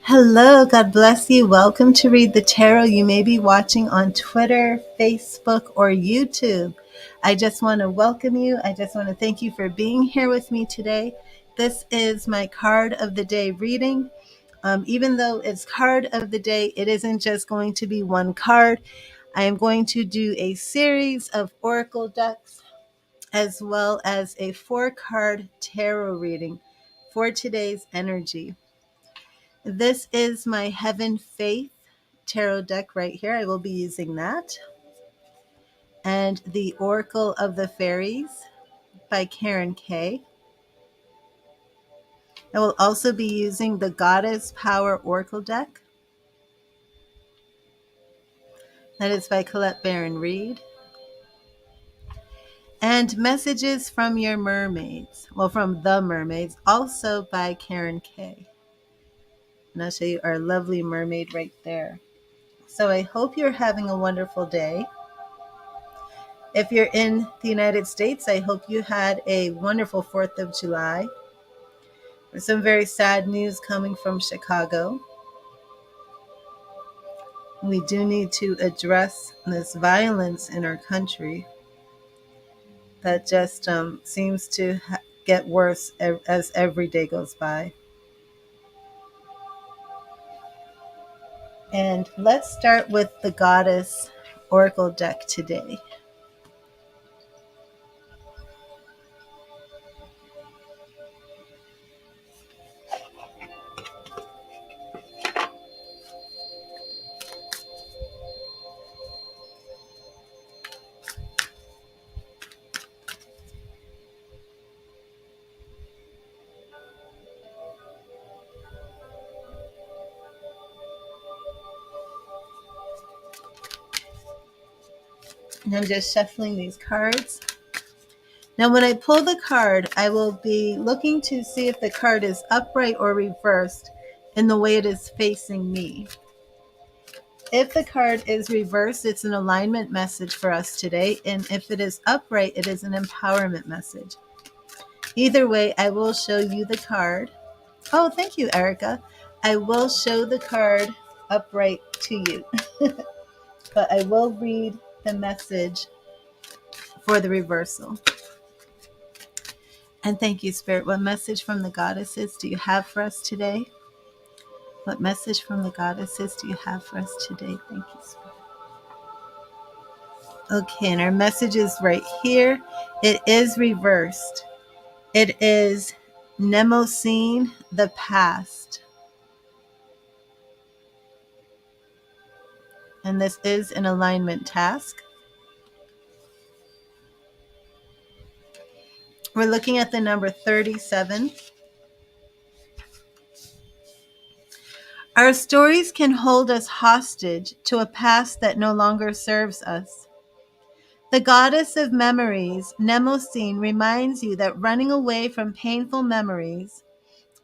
Hello, God bless you. Welcome to Read the Tarot. You may be watching on Twitter, Facebook, or YouTube. I just want to welcome you. I just want to thank you for being here with me today. This is my card of the day reading. Even though it's card of the day, it isn't just going to be one card. I am going to do a series of oracle decks as well as a 4-card tarot reading for today's energy. This is my Heaven Faith tarot deck right here. I will be using that. And the Oracle of the Fairies by Karen Kay. I will also be using the Goddess Power Oracle deck. That is by Colette Baron Reed. And Messages from Your Mermaids. Well, from the Mermaids, also by Karen Kay. And I'll show you our lovely mermaid right there. So I hope you're having a wonderful day. If you're in the United States, I hope you had a wonderful 4th of July. There's some very sad news coming from Chicago. We do need to address this violence in our country that just seems to get worse as every day goes by. And let's start with the Goddess Oracle deck today. And I'm just shuffling these cards. Now, when I pull the card, I will be looking to see if the card is upright or reversed in the way it is facing me. If the card is reversed, it's an alignment message for us today. And if it is upright, it is an empowerment message. Either way, I will show you the card. Oh, thank you, Erica. I will show the card upright to you. But I will read the message for the reversal. And thank you, Spirit. What message from the goddesses do you have for us today? What message from the goddesses do you have for us today? Thank you, Spirit. Okay, and our message is right here. It is reversed. It is Mnemosyne, the past. And this is an alignment task. We're looking at the number 37. Our stories can hold us hostage to a past that no longer serves us. The goddess of memories, Mnemosyne, reminds you that running away from painful memories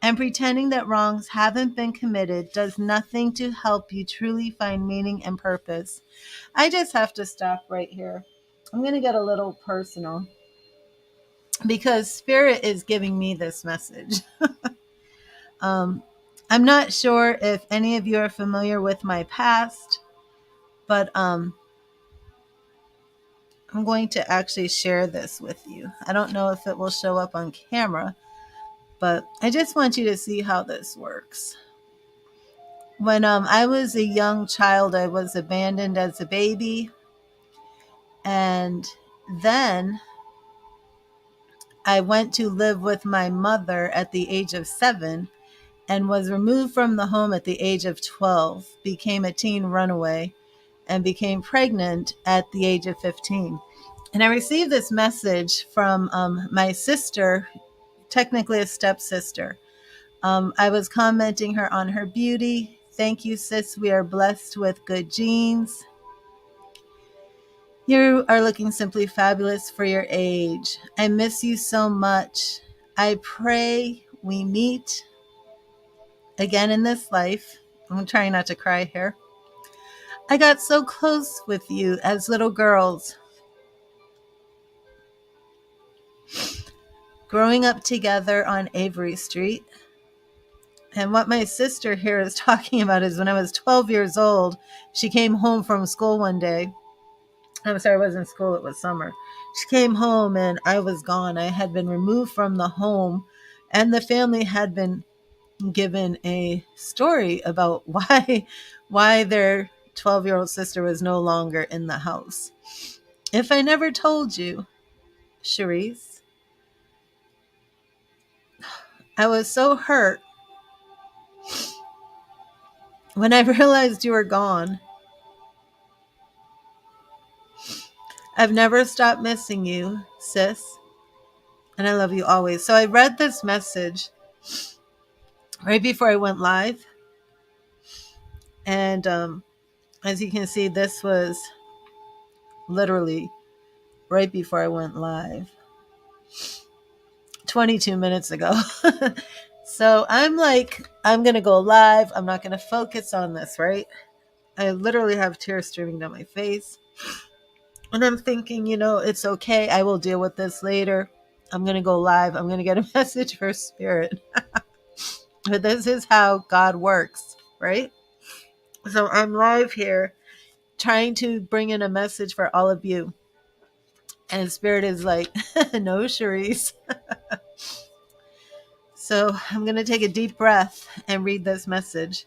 and pretending that wrongs haven't been committed does nothing to help you truly find meaning and purpose. I just have to stop right here. I'm going to get a little personal because Spirit is giving me this message. I'm not sure if any of you are familiar with my past, but I'm going to actually share this with you. I don't know if it will show up on camera, but I just want you to see how this works. When I was a young child, I was abandoned as a baby. And then I went to live with my mother at the age of 7 and was removed from the home at the age of 12, became a teen runaway, and became pregnant at the age of 15. And I received this message from my sister, technically a stepsister. I was commenting her on her beauty. Thank you, sis. We are blessed with good genes. You are looking simply fabulous for your age. I miss you so much. I pray we meet again in this life. I'm trying not to cry here. I got so close with you as little girls. Growing up together on Avery Street. And what my sister here is talking about is when I was 12 years old, she came home from school one day. I'm sorry, it wasn't school, it was summer. She came home and I was gone. I had been removed from the home, and the family had been given a story about why their 12-year-old sister was no longer in the house. If I never told you, Charisse, I was so hurt when I realized you were gone. I've never stopped missing you, sis, and I love you always. So I read this message right before I went live, and as you can see, this was literally right before I went live, 22 minutes ago. So I'm like, I'm going to go live. I'm not going to focus on this, right? I literally have tears streaming down my face. And I'm thinking, it's okay. I will deal with this later. I'm going to go live. I'm going to get a message for spirit. But this is how God works, right? So I'm live here trying to bring in a message for all of you. And spirit is like, no, Charisse. So I'm going to take a deep breath and read this message.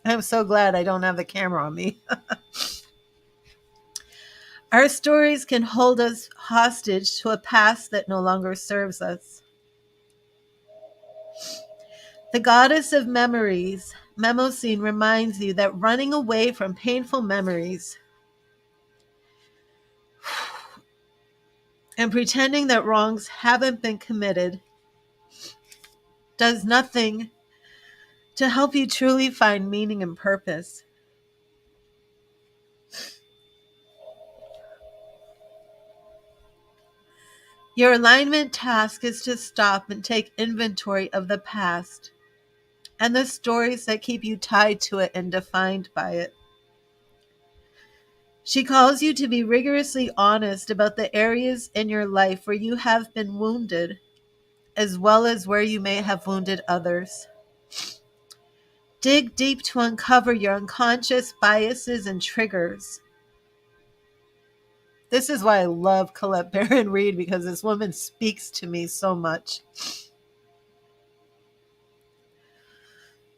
I'm so glad I don't have the camera on me. Our stories can hold us hostage to a past that no longer serves us. The goddess of memories, Mnemosyne, reminds you that running away from painful memories and pretending that wrongs haven't been committed does nothing to help you truly find meaning and purpose. Your alignment task is to stop and take inventory of the past and the stories that keep you tied to it and defined by it. She calls you to be rigorously honest about the areas in your life where you have been wounded, as well as where you may have wounded others. Dig deep to uncover your unconscious biases and triggers. This is why I love Colette Baron Reid, because this woman speaks to me so much.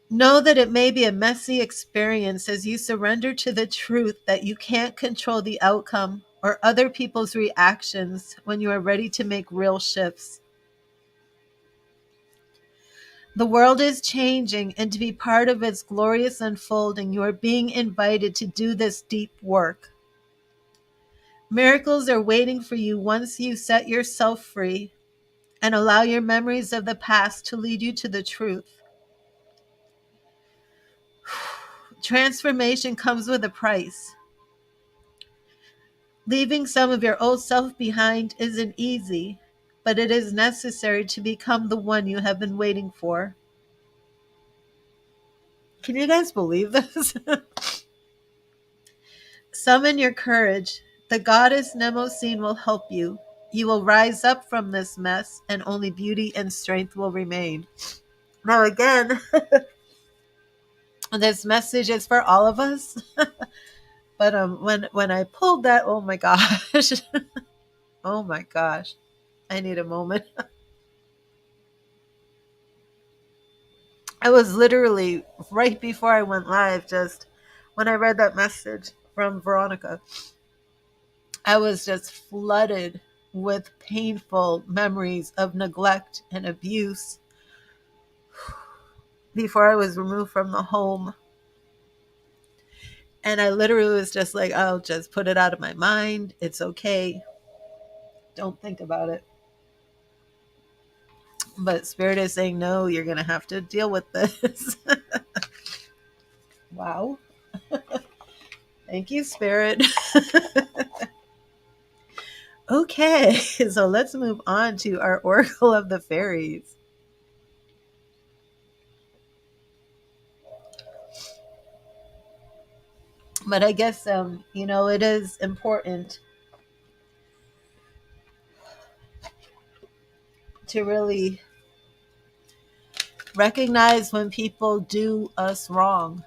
Know that it may be a messy experience as you surrender to the truth that you can't control the outcome or other people's reactions when you are ready to make real shifts. The world is changing, and to be part of its glorious unfolding, you are being invited to do this deep work. Miracles are waiting for you once you set yourself free and allow your memories of the past to lead you to the truth. Transformation comes with a price. Leaving some of your old self behind isn't easy, but it is necessary to become the one you have been waiting for. Can you guys believe this? Summon your courage. The goddess Mnemosyne will help you. You will rise up from this mess, and only beauty and strength will remain. Now, again, this message is for all of us. But when I pulled that, oh my gosh, oh my gosh, I need a moment. I was literally right before I went live, just when I read that message from Veronica, I was just flooded with painful memories of neglect and abuse before I was removed from the home. And I literally was just like, I'll just put it out of my mind. It's okay. Don't think about it. But Spirit is saying, no, you're going to have to deal with this. Wow. Thank you, Spirit. Okay, so let's move on to our Oracle of the Fairies. But I guess, it is important to really recognize when people do us wrong.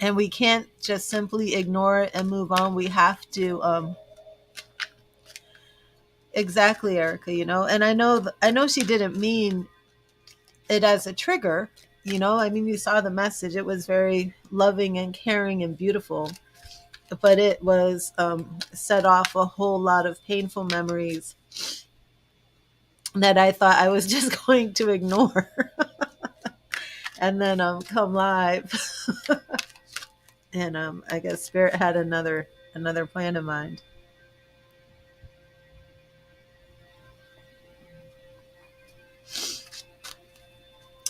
And we can't just simply ignore it and move on. We have to, exactly, Erica, and I know she didn't mean it as a trigger. I mean, you saw the message. It was very loving and caring and beautiful, but it was set off a whole lot of painful memories that I thought I was just going to ignore and then come live. And I guess Spirit had another plan in mind.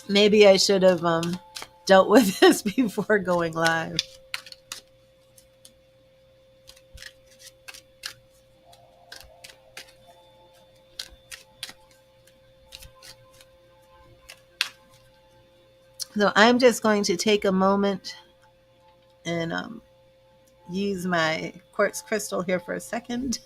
Maybe I should have dealt with this before going live. So I'm just going to take a moment and use my quartz crystal here for a second.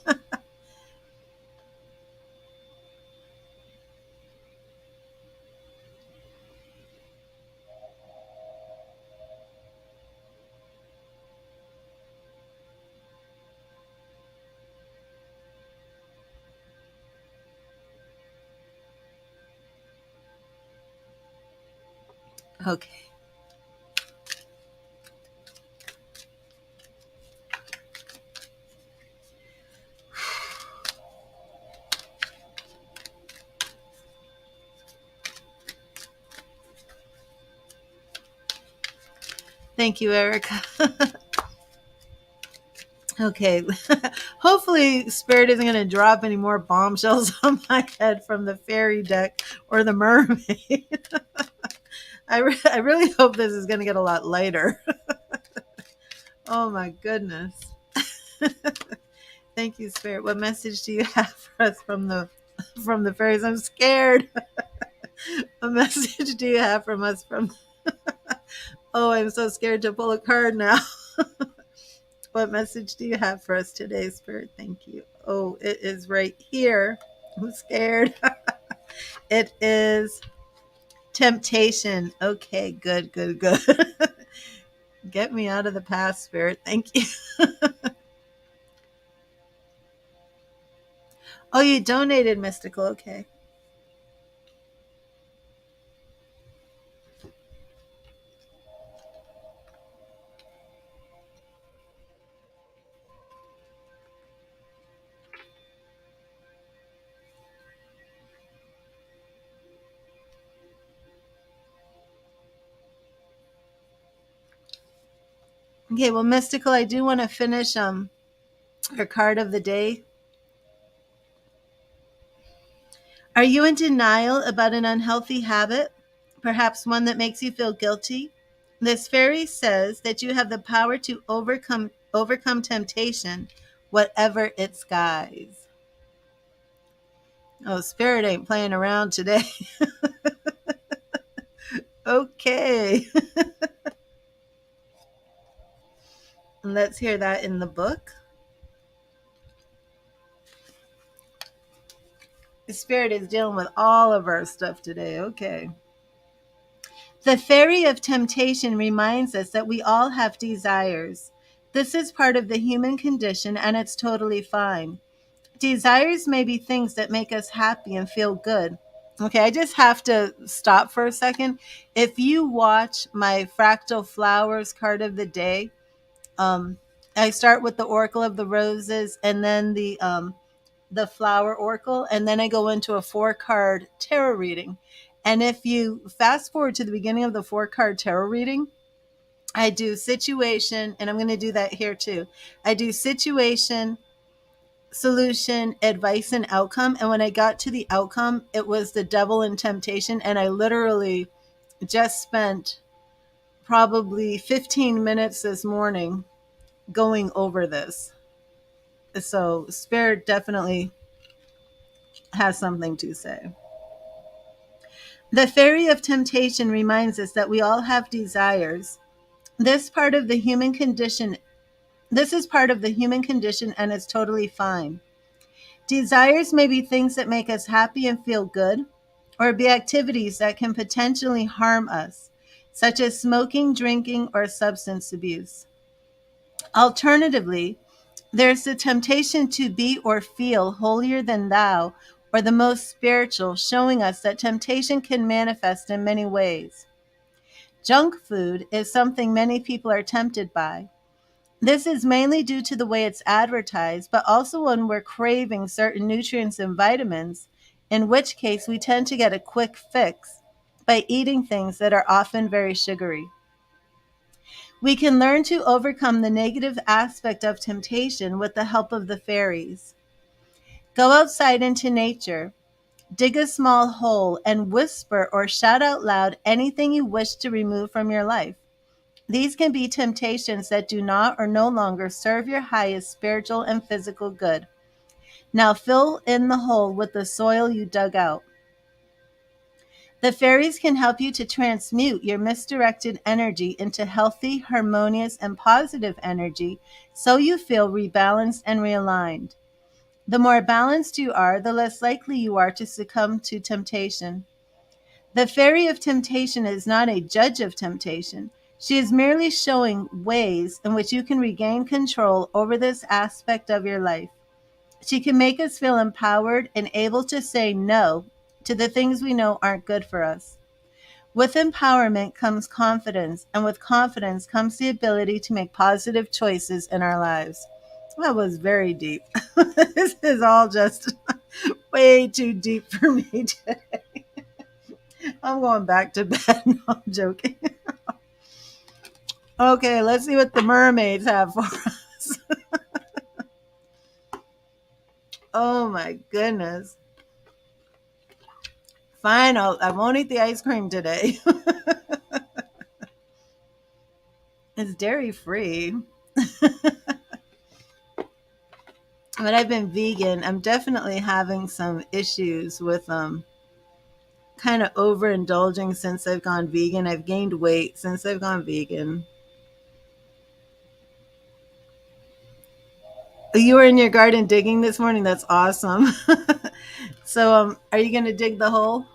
Okay. Thank you, Erica. Okay. Hopefully, Spirit isn't going to drop any more bombshells on my head from the fairy deck or the mermaid. I really hope this is going to get a lot lighter. Oh my goodness. Thank you, Spirit. What message do you have for us from the fairies? I'm scared. What message do you have from us from Oh, I'm so scared to pull a card now. What message do you have for us today, Spirit? Thank you. Oh, it is right here. I'm scared. It is temptation. Okay, good, good, good. Get me out of the past, Spirit. Thank you. Oh, you donated, Mystical. Okay. Okay, well, Mystical, I do want to finish our card of the day. Are you in denial about an unhealthy habit? Perhaps one that makes you feel guilty? This fairy says that you have the power to overcome temptation, whatever its guise. Oh, Spirit ain't playing around today. Okay. Let's hear that in the book. The Spirit is dealing with all of our stuff today. Okay. The fairy of temptation reminds us that we all have desires. This is part of the human condition and it's totally fine. Desires may be things that make us happy and feel good. Okay, I just have to stop for a second. If you watch my Fractal Flowers card of the day, um, I start with the Oracle of the Roses and then the Flower Oracle, and then I go into a 4-card tarot reading. And if you fast forward to the beginning of the 4-card tarot reading, I do situation, and I'm going to do that here too. I do situation, solution, advice, and outcome. And when I got to the outcome, it was the devil and temptation. And I literally just spent probably 15 minutes this morning going over this. So, Spirit definitely has something to say. The fairy of temptation reminds us that we all have desires. This part of the human condition, this is part of the human condition and it's totally fine. Desires may be things that make us happy and feel good, or be activities that can potentially harm us, such as smoking, drinking, or substance abuse. Alternatively, there's the temptation to be or feel holier than thou or the most spiritual, showing us that temptation can manifest in many ways. Junk food is something many people are tempted by. This is mainly due to the way it's advertised, but also when we're craving certain nutrients and vitamins, in which case we tend to get a quick fix by eating things that are often very sugary. We can learn to overcome the negative aspect of temptation with the help of the fairies. Go outside into nature, dig a small hole, and whisper or shout out loud anything you wish to remove from your life. These can be temptations that do not or no longer serve your highest spiritual and physical good. Now fill in the hole with the soil you dug out. The fairies can help you to transmute your misdirected energy into healthy, harmonious, and positive energy so you feel rebalanced and realigned. The more balanced you are, the less likely you are to succumb to temptation. The fairy of temptation is not a judge of temptation. She is merely showing ways in which you can regain control over this aspect of your life. She can make us feel empowered and able to say no to the things we know aren't good for us. With empowerment comes confidence, and with confidence comes the ability to make positive choices in our lives. That was very deep. This is all just way too deep for me today. I'm going back to bed. No, I'm joking. Okay, let's see what the mermaids have for us. Oh my goodness. Fine, I won't eat the ice cream today. It's dairy free. But I've been vegan. I'm definitely having some issues with kind of overindulging since I've gone vegan. I've gained weight since I've gone vegan. You were in your garden digging this morning. That's awesome. So, are you going to dig the hole?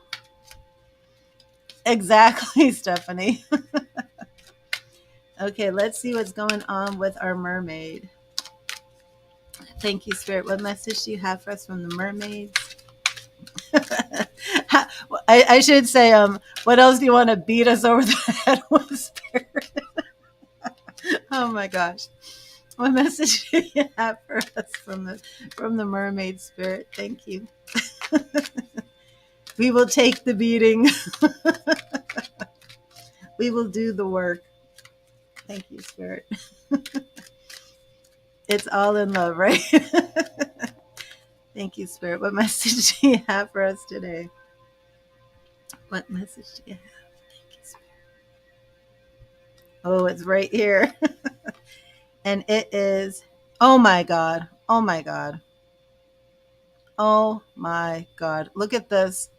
Exactly, Stephanie. Okay, let's see what's going on with our mermaid. Thank you, Spirit. What message do you have for us from the mermaids? I should say, what else do you want to beat us over the head with, Spirit? Oh my gosh. What message do you have for us from the mermaid spirit? Thank you. We will take the beating. We will do the work. Thank you, Spirit. It's all in love, right? Thank you, Spirit. What message do you have for us today? What message do you have? Thank you, Spirit. Oh, it's right here. And it is, oh my God. Oh my God. Oh my God. Look at this.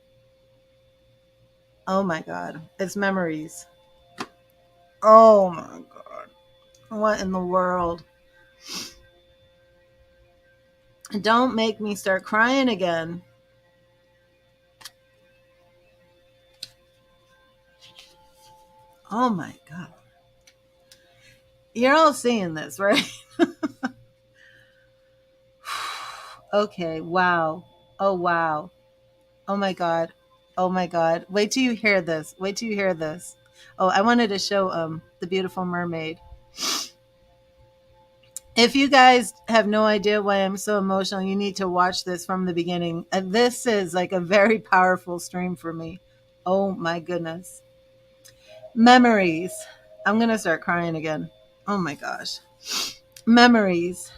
Oh my God. It's memories. Oh my God. What in the world? Don't make me start crying again. Oh my God. You're all seeing this, right? Okay. Wow. Oh, wow. Oh my God. Oh my God. Wait till you hear this. Wait till you hear this. Oh, I wanted to show the beautiful mermaid. If you guys have no idea why I'm so emotional, you need to watch this from the beginning. This is like a very powerful stream for me. Oh my goodness. Memories. I'm going to start crying again. Oh my gosh. Memories.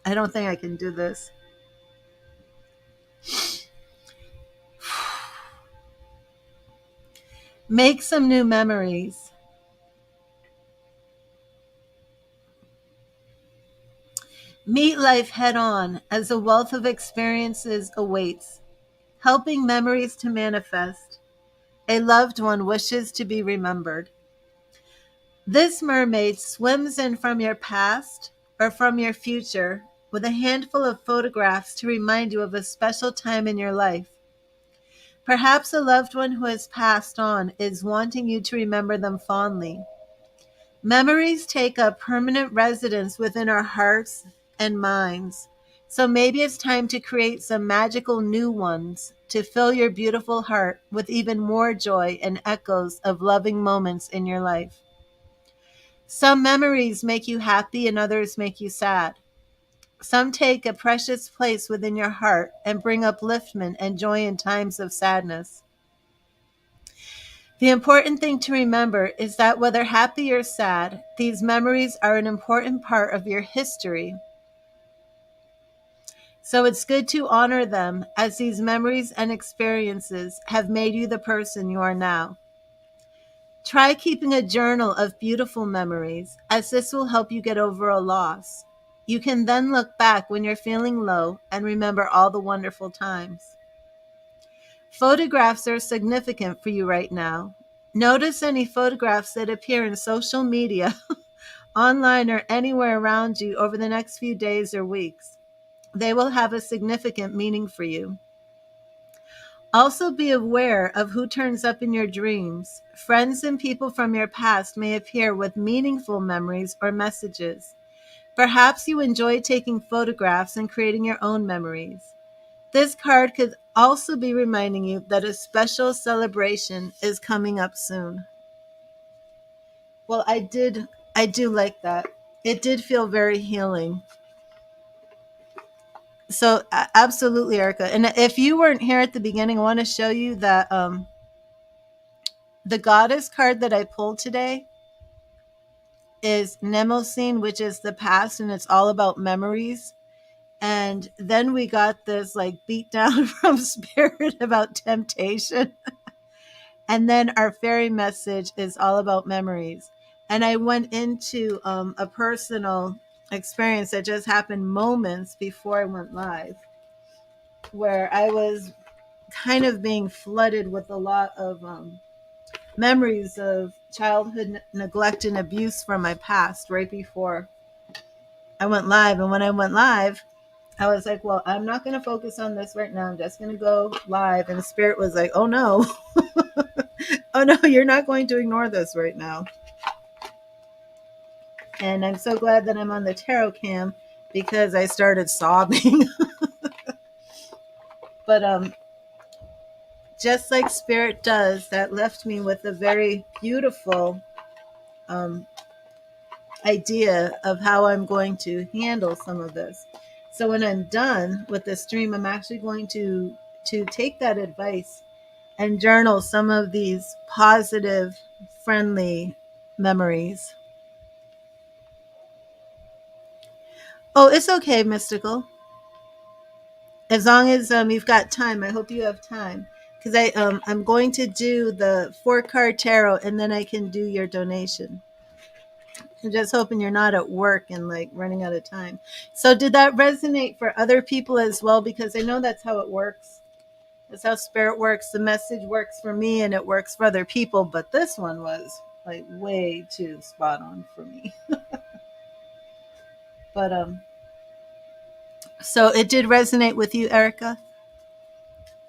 I don't think I can do this. Make some new memories. Meet life head on as a wealth of experiences awaits, helping memories to manifest. A loved one wishes to be remembered. This mermaid swims in from your past or from your future with a handful of photographs to remind you of a special time in your life. Perhaps a loved one who has passed on is wanting you to remember them fondly. Memories take up permanent residence within our hearts and minds. So maybe it's time to create some magical new ones to fill your beautiful heart with even more joy and echoes of loving moments in your life. Some memories make you happy and others make you sad. Some take a precious place within your heart and bring upliftment and joy in times of sadness. The important thing to remember is that whether happy or sad, these memories are an important part of your history. So it's good to honor them, as these memories and experiences have made you the person you are now. Try keeping a journal of beautiful memories, as this will help you get over a loss. You can then look back when you're feeling low and remember all the wonderful times. Photographs are significant for you right now. Notice any photographs that appear in social media, online, or anywhere around you over the next few days or weeks. They will have a significant meaning for you. Also, be aware of who turns up in your dreams. Friends and people from your past may appear with meaningful memories or messages. Perhaps you enjoy taking photographs and creating your own memories. This card could also be reminding you that a special celebration is coming up soon. Well, I do like that. It did feel very healing. So absolutely, Erica. And if you weren't here at the beginning, I want to show you that the goddess card that I pulled today is Nemosine, which is the past, and it's all about memories. And then we got this like beat down from spirit about temptation. And then our fairy message is all about memories. And I went into a personal experience that just happened moments before I went live, where I was kind of being flooded with a lot of memories of childhood neglect and abuse from my past right before I went live. And when I went live, I was like, well, I'm not going to focus on this right now. I'm just going to go live. And the spirit was like, oh no, oh no, you're not going to ignore this right now. And I'm so glad that I'm on the tarot cam because I started sobbing. But just like spirit does, that left me with a very beautiful um, idea of how I'm going to handle some of this. So when I'm done with this stream, I'm actually going to take that advice and journal some of these positive, friendly memories. Oh, it's okay, Mystical. As long as you've got time, I hope you have time, because I'm going to do the 4 card tarot, and then I can do your donation. I'm just hoping you're not at work and like running out of time. So did that resonate for other people as well? Because I know that's how it works. That's how spirit works. The message works for me and it works for other people. But this one was like way too spot on for me. But so it did resonate with you, Erica.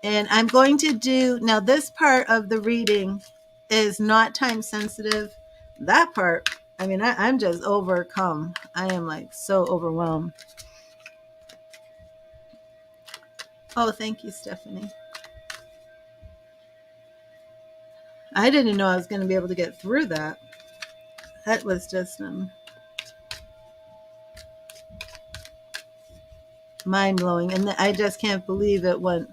And I'm going to do now, this part of the reading is not time sensitive. That part, I mean, I'm just overcome. I am like so overwhelmed. Oh, thank you, Stephanie. I didn't know I was going to be able to get through that. That was just mind blowing. And I just can't believe it went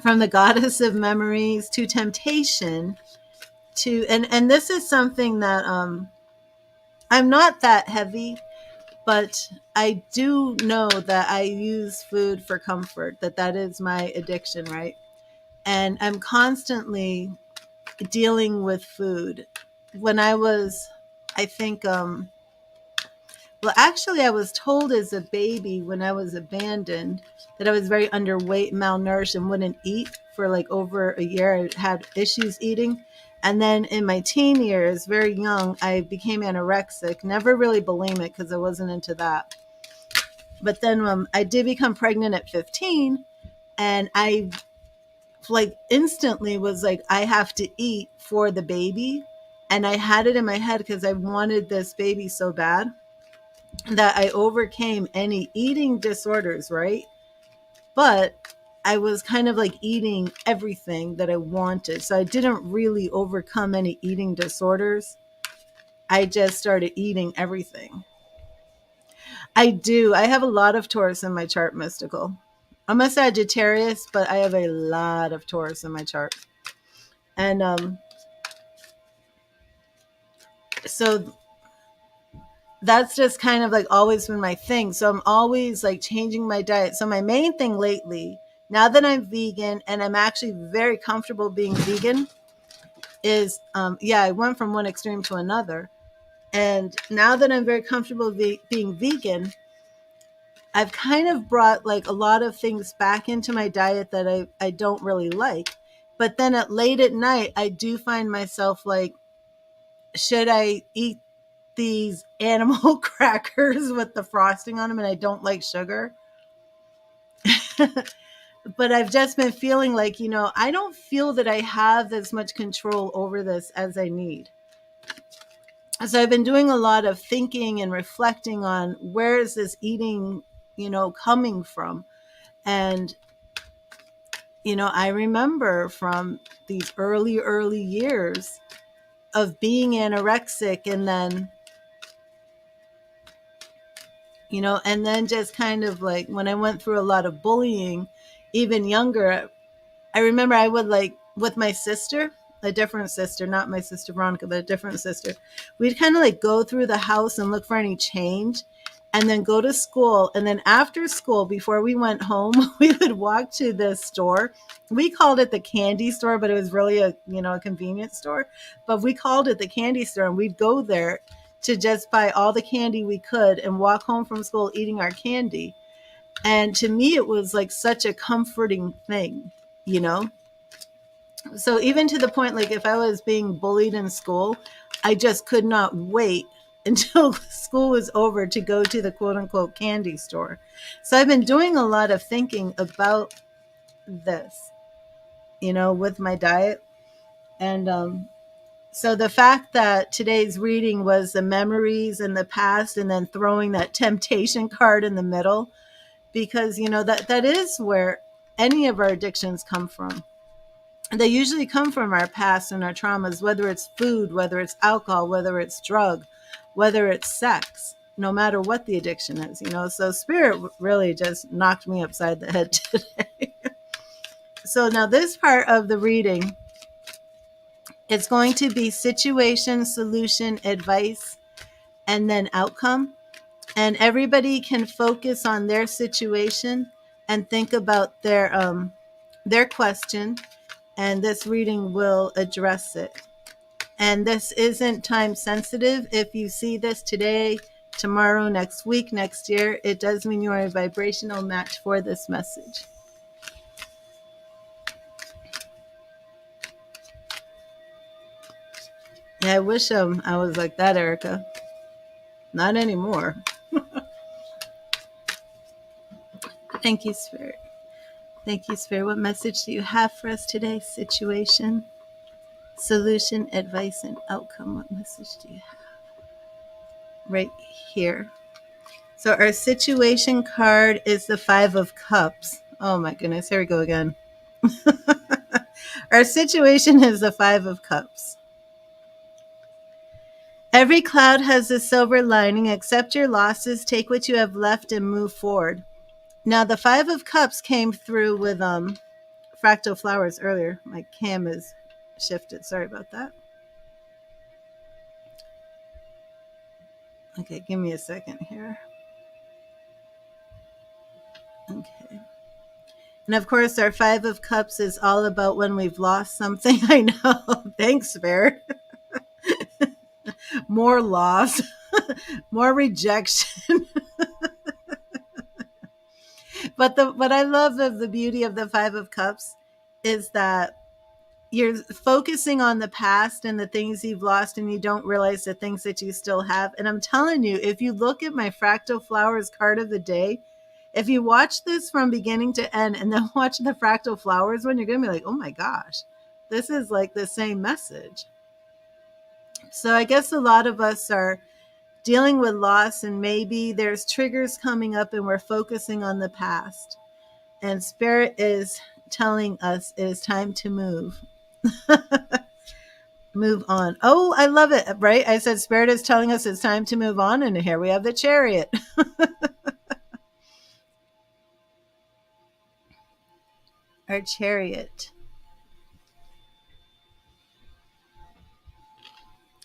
from the goddess of memories to temptation to, and this is something that I'm not that heavy, but I do know that I use food for comfort, that is my addiction, right? And I'm constantly dealing with food. When I was, I think, well, actually, I was told as a baby when I was abandoned that I was very underweight, malnourished, and wouldn't eat for like over a year. I had issues eating. And then in my teen years, very young, I became anorexic, never really bulimic because I wasn't into that. But then I did become pregnant at 15, and I like instantly was like, I have to eat for the baby. And I had it in my head because I wanted this baby so bad that I overcame any eating disorders, right? But I was kind of like eating everything that I wanted. So I didn't really overcome any eating disorders. I just started eating everything. I do. I have a lot of Taurus in my chart, mystical. I'm a Sagittarius, but I have a lot of Taurus in my chart. And so that's just kind of like always been my thing. So I'm always like changing my diet. So my main thing lately, now that I'm vegan and I'm actually very comfortable being vegan, is yeah, I went from one extreme to another. And now that I'm very comfortable being vegan, I've kind of brought like a lot of things back into my diet that I don't really like. But then at late at night, I do find myself like, should I eat these animal crackers with the frosting on them? And I don't like sugar. But I've just been feeling like, I don't feel that I have as much control over this as I need. So I've been doing a lot of thinking and reflecting on where is this eating, coming from. And, I remember from these early years of being anorexic and then just kind of like when I went through a lot of bullying, even younger, I remember I would like with my sister, a different sister, not my sister Veronica, but a different sister. We'd kind of like go through the house and look for any change and then go to school. And then after school, before we went home, we would walk to the store. We called it the candy store, but it was really a convenience store. But we called it the candy store, and we'd go there to just buy all the candy we could and walk home from school eating our candy. And to me, it was like such a comforting thing, you know? So even to the point, like if I was being bullied in school, I just could not wait until school was over to go to the quote unquote candy store. So I've been doing a lot of thinking about this, with my diet. And so the fact that today's reading was the memories in the past and then throwing that temptation card in the middle, because, that is where any of our addictions come from. They usually come from our past and our traumas, whether it's food, whether it's alcohol, whether it's drug, whether it's sex, no matter what the addiction is. So spirit really just knocked me upside the head today. So now this part of the reading, it's going to be situation, solution, advice, and then outcome. And everybody can focus on their situation and think about their question, and this reading will address it. And this isn't time sensitive. If you see this today, tomorrow, next week, next year, it does mean you are a vibrational match for this message. Yeah, I wish I was like that, Erica. Not anymore. Thank you, Spirit. Thank you, Spirit. What message do you have for us today? Situation, solution, advice, and outcome. What message do you have? Right here. So our situation card is the 5 of Cups. Oh my goodness, here we go again. Our situation is the 5 of Cups. Every cloud has a silver lining. Accept your losses, take what you have left, and move forward. Now, the 5 of Cups came through with fractal flowers earlier. My cam is shifted. Sorry about that. Okay, give me a second here. Okay. And of course, our 5 of Cups is all about when we've lost something. I know. Thanks, Spirit. More loss, more rejection. But what I love of the beauty of the 5 of Cups is that you're focusing on the past and the things you've lost, and you don't realize the things that you still have. And I'm telling you, if you look at my fractal flowers card of the day, if you watch this from beginning to end and then watch the fractal flowers one, you're going to be like, oh my gosh, this is like the same message. So I guess a lot of us are dealing with loss, and maybe there's triggers coming up and we're focusing on the past. And Spirit is telling us it is time to move. Move on. Oh, I love it, right? I said Spirit is telling us it's time to move on, and here we have the Chariot. Our Chariot.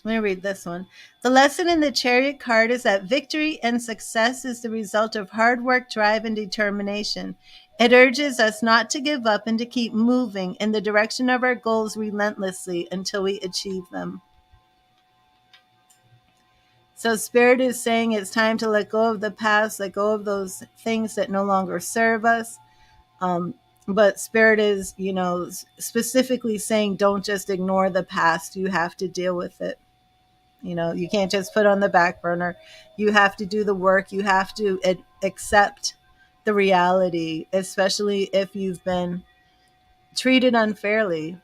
Let me read this one. The lesson in the Chariot card is that victory and success is the result of hard work, drive, and determination. It urges us not to give up and to keep moving in the direction of our goals relentlessly until we achieve them. So Spirit is saying it's time to let go of the past, let go of those things that no longer serve us. Um, but Spirit is, specifically saying don't just ignore the past. You have to deal with it. You can't just put on the back burner. You have to do the work. You have to accept the reality, especially if you've been treated unfairly.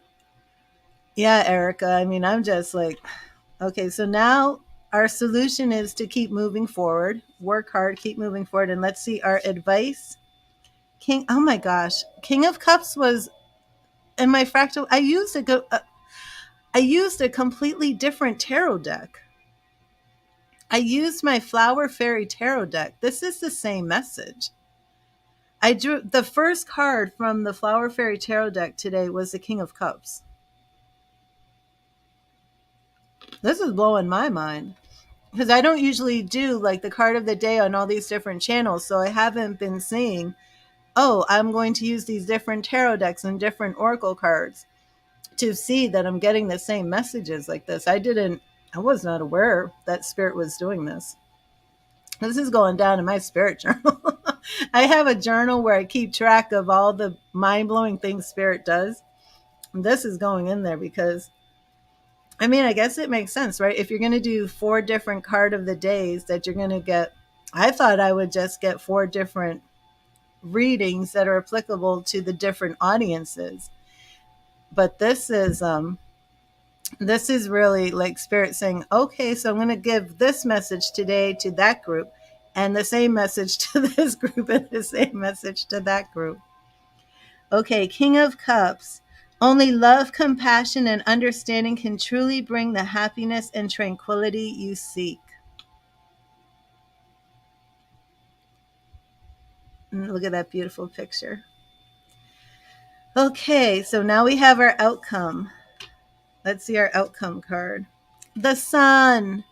Yeah, Erica. I mean, I'm just like, okay, so now our solution is to keep moving forward, work hard, keep moving forward. And let's see our advice. King, oh my gosh, King of Cups was in my fractal. I used a completely different tarot deck. I used my Flower Fairy tarot deck. This is the same message. I drew the first card from the Flower Fairy tarot deck today was the King of Cups. This is blowing my mind because I don't usually do like the card of the day on all these different channels. So I haven't been seeing, oh, I'm going to use these different tarot decks and different oracle cards to see that I'm getting the same messages like this. I was not aware that Spirit was doing this. This is going down in my spirit journal. I have a journal where I keep track of all the mind-blowing things Spirit does. And this is going in there because, I mean, I guess it makes sense, right? If you're going to do 4 different card of the days that you're going to get, I thought I would just get 4 different readings that are applicable to the different audiences. But this is really like Spirit saying, okay, so I'm going to give this message today to that group, and the same message to this group, and the same message to that group. Okay, King of Cups. Only love, compassion, and understanding can truly bring the happiness and tranquility you seek. Look at that beautiful picture. Okay, so now we have our outcome. Let's see our outcome card. The Sun.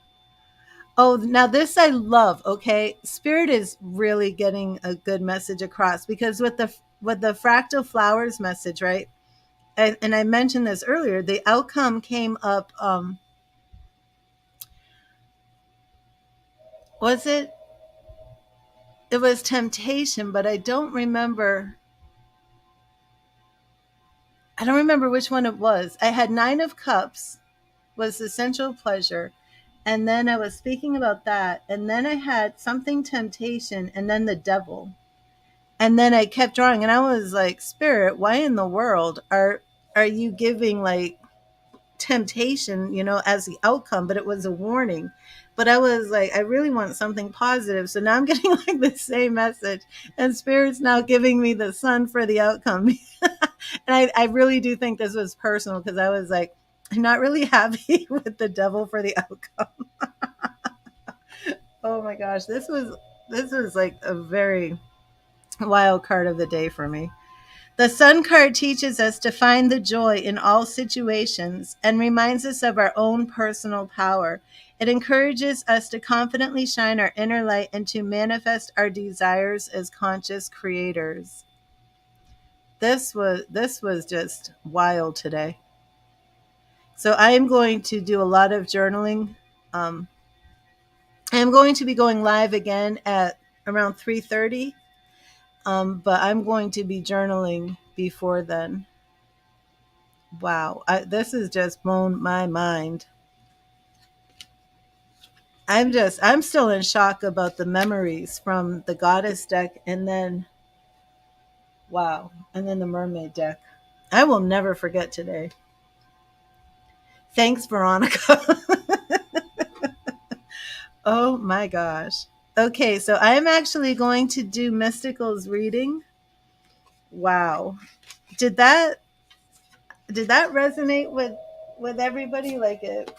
Oh, now this I love. Okay, Spirit is really getting a good message across because with the fractal flowers message, right? And I mentioned this earlier. The outcome came up. Was it? It was temptation, but I don't remember. I don't remember which one it was. I had 9 of Cups was the sensual pleasure, and then I was speaking about that, and then I had something temptation, and then the devil. And then I kept drawing, and I was like, Spirit, why in the world are you giving like temptation, as the outcome? But it was a warning. But I was like, I really want something positive. So now I'm getting like the same message, and Spirit's now giving me the Sun for the outcome. And I really do think this was personal because I was like, I'm not really happy with the devil for the outcome. Oh my gosh, this was like a very wild card of the day for me. The Sun card teaches us to find the joy in all situations and reminds us of our own personal power. It encourages us to confidently shine our inner light and to manifest our desires as conscious creators. This was just wild today. So I am going to do a lot of journaling. Um, I'm going to be going live again at around 3:30. But I'm going to be journaling before then. Wow, this has just blown my mind. I'm still in shock about the memories from the goddess deck, and then wow, and then the mermaid deck. I will never forget today. Thanks, Veronica. Oh my gosh. Okay, so I'm actually going to do Mystical's reading. Wow. Did that resonate with everybody like it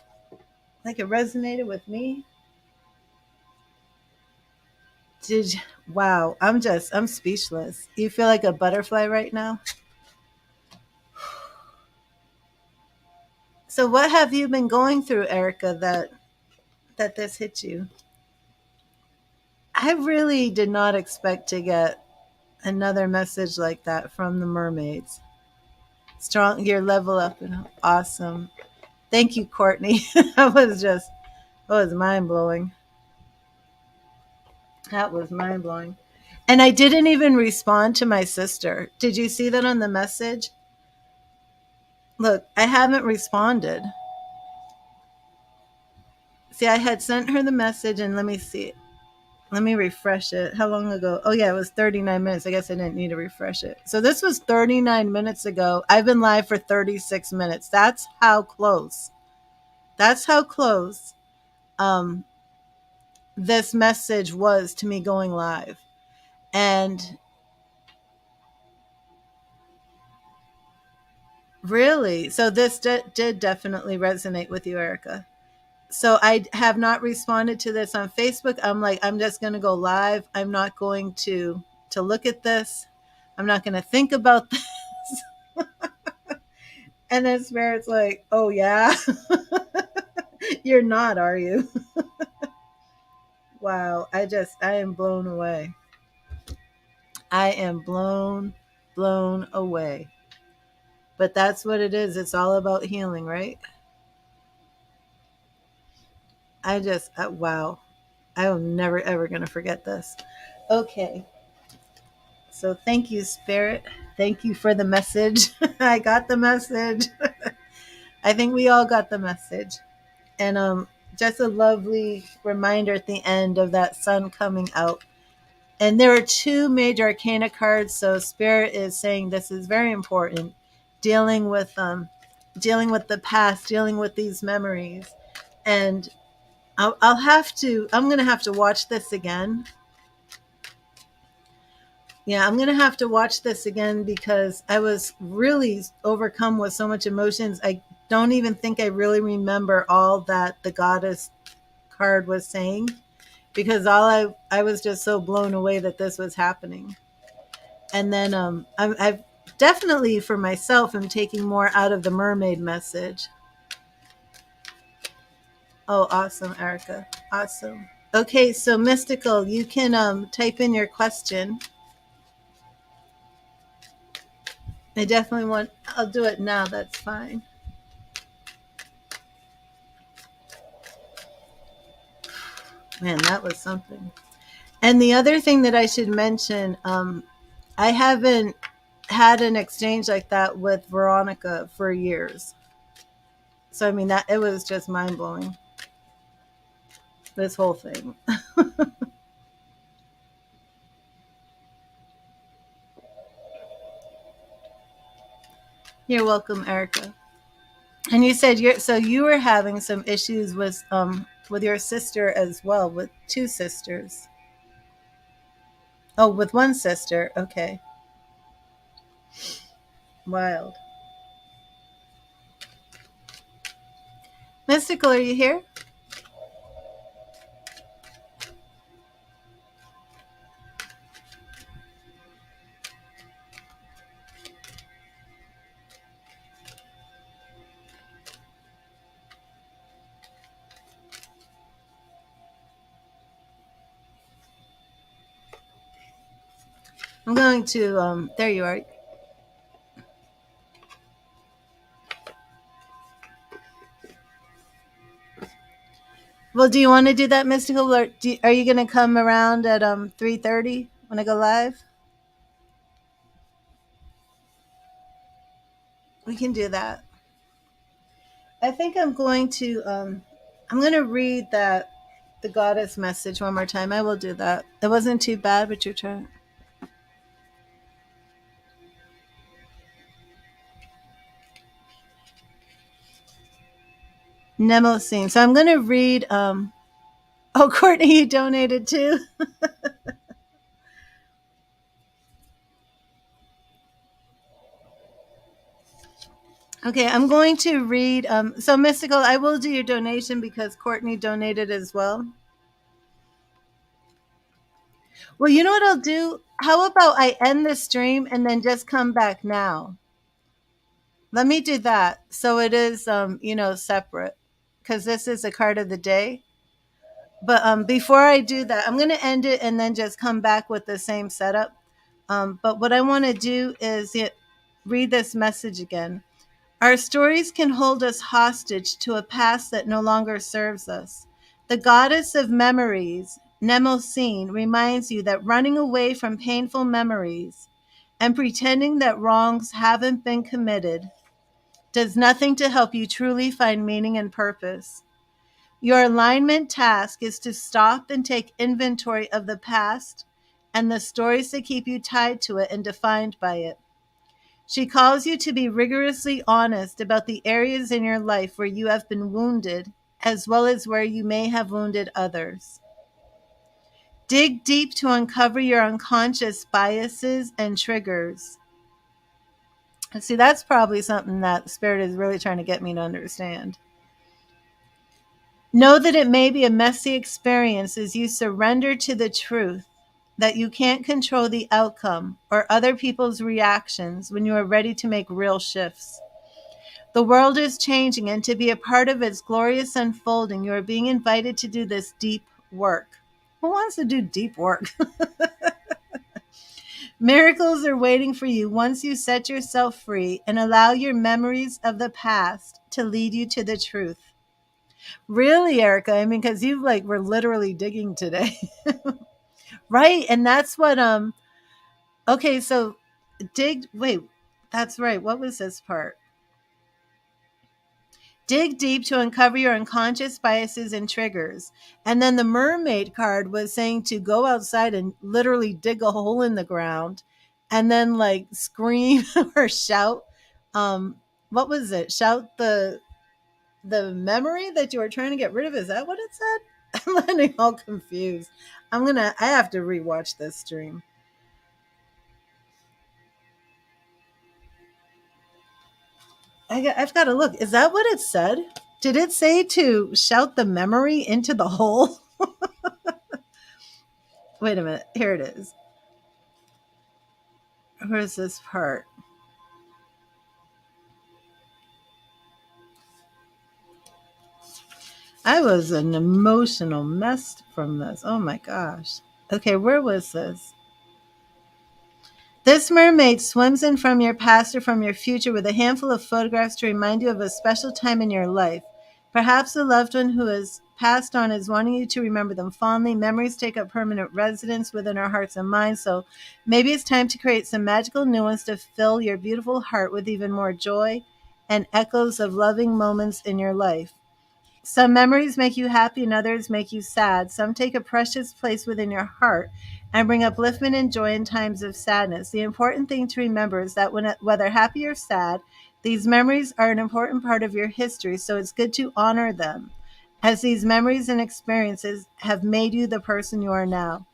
resonated with me? Did wow, I'm speechless. You feel like a butterfly right now? So what have you been going through, Erica, that this hit you? I really did not expect to get another message like that from the mermaids. Strong, your level up and awesome. Thank you, Courtney. That was mind blowing. That was mind blowing. And I didn't even respond to my sister. Did you see that on the message? Look, I haven't responded. See, I had sent her the message, and let me see. Let me refresh it. How long ago? Oh, yeah, it was 39 minutes. I guess I didn't need to refresh it. So this was 39 minutes ago. I've been live for 36 minutes. That's how close. That's how close um, this message was to me going live. And really, so this did definitely resonate with you, Erica. So I have not responded to this on Facebook. I'm like, I'm just going to go live. I'm not going to look at this. I'm not going to think about this. And then Spirit's like, oh yeah, you're not, are you? Wow, I am blown away. I am blown away. But that's what it is. It's all about healing, right? Wow. I am never ever going to forget this. Okay. So thank you, Spirit. Thank you for the message. I got the message. I think we all got the message. And just a lovely reminder at the end of that sun coming out. And there are two major arcana cards, so Spirit is saying this is very important. Dealing with dealing with the past, dealing with these memories. And I'm gonna have to watch this again. Yeah, I'm gonna have to watch this again because I was really overcome with so much emotions. I don't even think I really remember all that the goddess card was saying because I was just so blown away that this was happening. And then I've definitely for myself am taking more out of the mermaid message. Oh, awesome, Erica. Awesome. Okay, so Mystical, you can type in your question. I definitely want, I'll do it now. That's fine. Man, that was something. And the other thing that I should mention, I haven't had an exchange like that with Veronica for years. So, I mean, that it was just mind blowing, this whole thing. You're welcome, Erica. And you said you were having some issues with your sister as well, with two sisters. Oh, with one sister. Okay. Wild. Mystical, are you here? I'm going to there you are. Well, do you want to do that, Mystical, or are you going to come around at 3:30 when I go live? We can do that. I think I'm going to read that the goddess message one more time. I will do that. It wasn't too bad, but your turn. Nemosine. So I'm going to read. Oh, Courtney, you donated too. Okay, I'm going to read. So Mystical, I will do your donation because Courtney donated as well. Well, you know what I'll do? How about I end the stream and then just come back now? Let me do that. So it is, separate because this is a card of the day. But before I do that, I'm going to end it and then just come back with the same setup. But what I want to do is read this message again. Our stories can hold us hostage to a past that no longer serves us. The goddess of memories, Nemosine, reminds you that running away from painful memories and pretending that wrongs haven't been committed does nothing to help you truly find meaning and purpose. Your alignment task is to stop and take inventory of the past and the stories that keep you tied to it and defined by it. She calls you to be rigorously honest about the areas in your life where you have been wounded, as well as where you may have wounded others. Dig deep to uncover your unconscious biases and triggers. See, that's probably something that Spirit is really trying to get me to understand. Know that it may be a messy experience as you surrender to the truth that you can't control the outcome or other people's reactions when you are ready to make real shifts. The world is changing, and to be a part of its glorious unfolding, you are being invited to do this deep work. Who wants to do deep work? Miracles are waiting for you once you set yourself free and allow your memories of the past to lead you to the truth. Really, Erica? I mean, because you were literally digging today, right? And that's what Okay, so dig. Wait, that's right. What was this part? Dig deep to uncover your unconscious biases and triggers. And then the mermaid card was saying to go outside and literally dig a hole in the ground and then scream or shout. Um, what was it? Shout the memory that you were trying to get rid of. Is that what it said? I'm getting all confused. I have to rewatch this stream. I've got to look. Is that what it said? Did it say to shout the memory into the hole? Wait a minute. Here it is. Where's this part? I was an emotional mess from this. Oh my gosh. Okay, where was this? This mermaid swims in from your past or from your future with a handful of photographs to remind you of a special time in your life. Perhaps a loved one who has passed on is wanting you to remember them fondly. Memories take up permanent residence within our hearts and minds, so maybe it's time to create some magical new ones to fill your beautiful heart with even more joy and echoes of loving moments in your life. Some memories make you happy and others make you sad. Some take a precious place within your heart and bring upliftment and joy in times of sadness. The important thing to remember is that whether happy or sad, these memories are an important part of your history, so it's good to honor them, as these memories and experiences have made you the person you are now.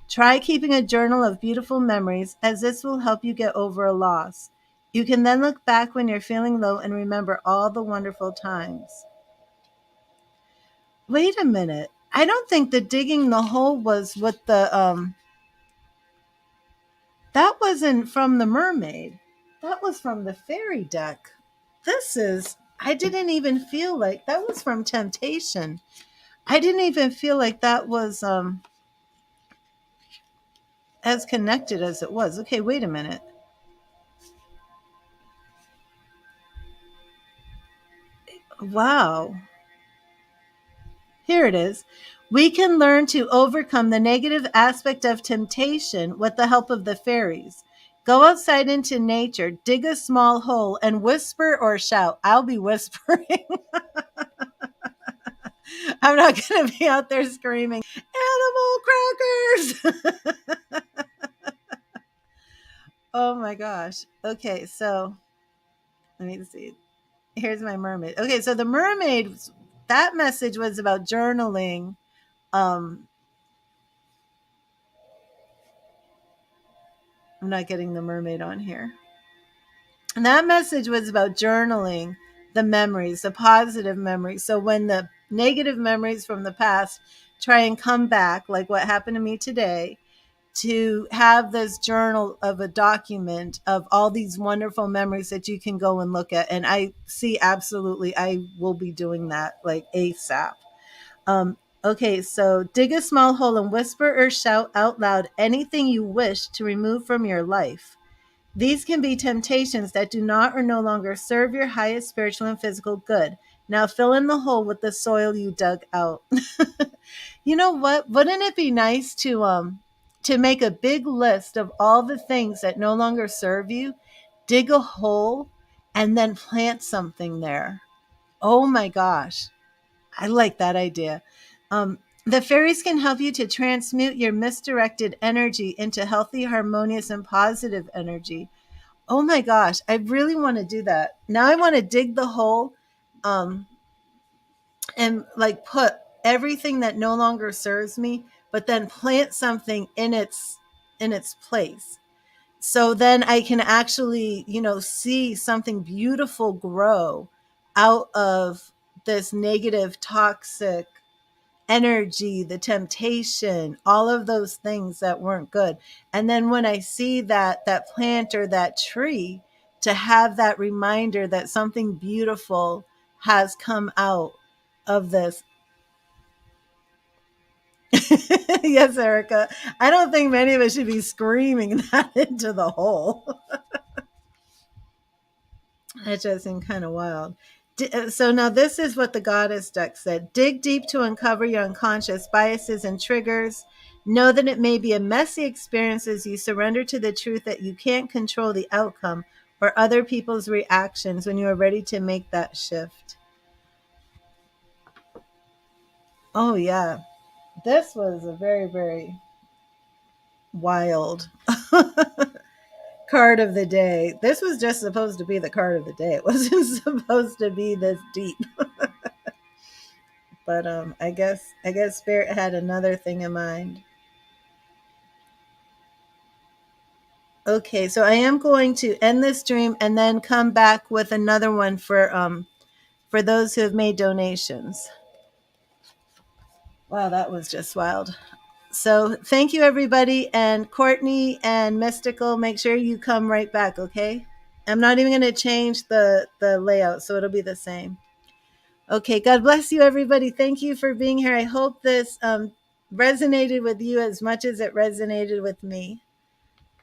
Try keeping a journal of beautiful memories, as this will help you get over a loss. You can then look back when you're feeling low and remember all the wonderful times. Wait a minute. I don't think the digging the hole was with the that wasn't from the mermaid. That was from the fairy deck. I didn't even feel like that was from Temptation. I didn't even feel like that was as connected as it was. Okay, wait a minute. Wow. Here it is. We can learn to overcome the negative aspect of temptation with the help of the fairies. Go outside into nature, dig a small hole, and whisper or shout. I'll be whispering. I'm not going to be out there screaming, animal crackers. Oh my gosh. Okay, so let me see. Here's my mermaid. Okay, so the mermaid, that message was about journaling. Um, I'm not getting the mermaid on here. And that message was about journaling the memories, the positive memories. So when the negative memories from the past try and come back, like what happened to me today, to have this journal of a document of all these wonderful memories that you can go and look at. And I see absolutely, I will be doing that like ASAP. Um, okay, so dig a small hole and whisper or shout out loud anything you wish to remove from your life. These can be temptations that do not or no longer serve your highest spiritual and physical good. Now fill in the hole with the soil you dug out. You know what? Wouldn't it be nice to make a big list of all the things that no longer serve you, dig a hole, and then plant something there? Oh my gosh. I like that idea. The fairies can help you to transmute your misdirected energy into healthy, harmonious, and positive energy. Oh my gosh, I really want to do that. Now I want to dig the hole, um, and like put everything that no longer serves me, but then plant something in its place. So then I can actually, see something beautiful grow out of this negative, toxic energy, the temptation, all of those things that weren't good. And then when I see that plant or that tree, to have that reminder that something beautiful has come out of this. Yes, Erica. I don't think many of us should be screaming that into the hole. That just seemed kind of wild. So now this is what the goddess deck said. Dig deep to uncover your unconscious biases and triggers. Know that it may be a messy experience as you surrender to the truth that you can't control the outcome or other people's reactions when you are ready to make that shift. Oh, yeah. This was a very, very wild card of the day. This was just supposed to be the card of the day. It wasn't supposed to be this deep. But I guess Spirit had another thing in mind. Okay, so I am going to end this stream and then come back with another one for those who have made donations. Wow, that was just wild. So thank you everybody, and Courtney and Mystical, make sure you come right back, okay? I'm not even going to change the layout, so it'll be the same. Okay, God bless you everybody. Thank you for being here. I hope this resonated with you as much as it resonated with me.